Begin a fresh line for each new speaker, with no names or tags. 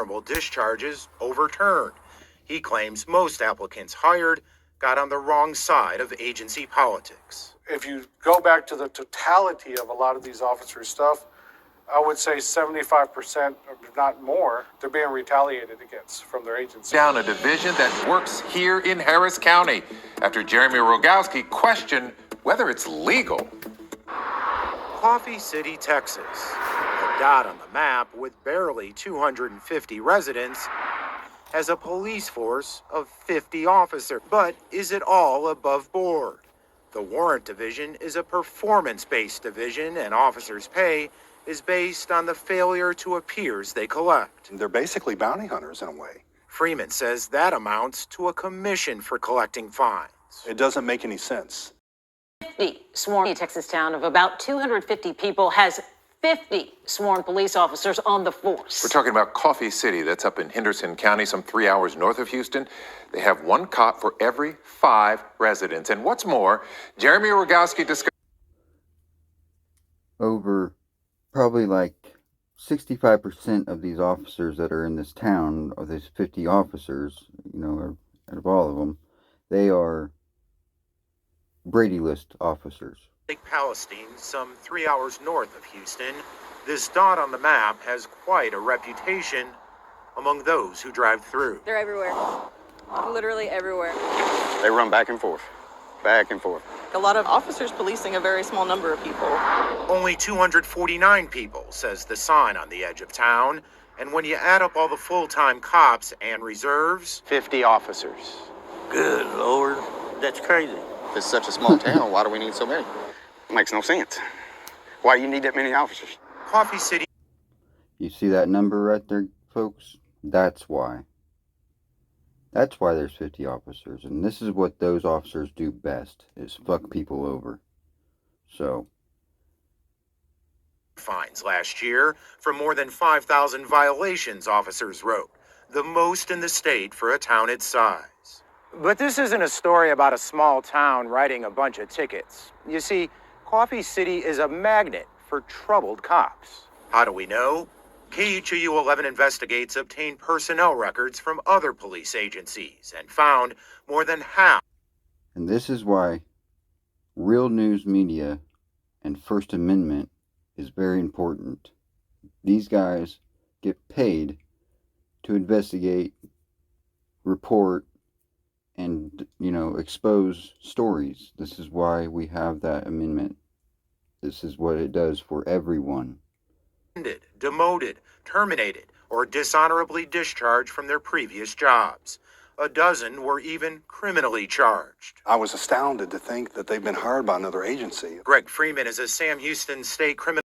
dishonorable discharges overturned. He claims most applicants hired got on the wrong side of agency politics.
If you go back to the totality of a lot of these officers' stuff, I would say 75%, if not more, they're being retaliated against from their agency.
Down a division that works here in Harris County after Jeremy Rogowski questioned whether it's legal.
Coffee City, Texas, a dot on the map with barely 250 residents, has a police force of 50 officers. But is it all above board? The Warrant Division is a performance-based division, and officers' pay is based on the failure to appears they collect.
They're basically bounty hunters in a way.
Freeman says that amounts to a commission for collecting fines.
It doesn't make any sense.
50 sworn Texas town of about 250 people has 50 sworn police officers on the force.
We're talking about Coffee City. That's up in Henderson County, some 3 hours north of Houston. They have one cop for every 5 residents. And what's more, Jeremy Rogowski discussed
over probably like 65% of these officers that are in this town, of these 50 officers, out of all of them, they are Brady List officers.
Lake Palestine, some 3 hours north of Houston, this dot on the map has quite a reputation among those who drive through.
They're everywhere. Literally everywhere.
They run back and forth. Back and forth.
A lot of officers policing a very small number of people.
Only 249 people, says the sign on the edge of town. And when you add up all the full-time cops and reserves,
50 officers.
Good Lord, that's crazy.
If it's such a small town, why do we need so many? Makes no sense. Why do you need that many officers?
Coffee City.
You see that number right there, folks? That's why. That's why there's 50 officers. And this is what those officers do best, is fuck people over. So.
Fines last year for more than 5,000 violations officers wrote, the most in the state for a town its size. But this isn't a story about a small town writing a bunch of tickets. You see, Coffee City is a magnet for troubled cops. How do we know? KHOU 11 Investigates obtained personnel records from other police agencies and found more than half.
And this is why real news media and First Amendment is very important. These guys get paid to investigate, report, and, expose stories. This is why we have that amendment. This is what it does for everyone.
Demoted, terminated, or dishonorably discharged from their previous jobs. A dozen were even criminally charged.
I was astounded to think that they've been hired by another agency.
Greg Freeman is a Sam Houston State criminal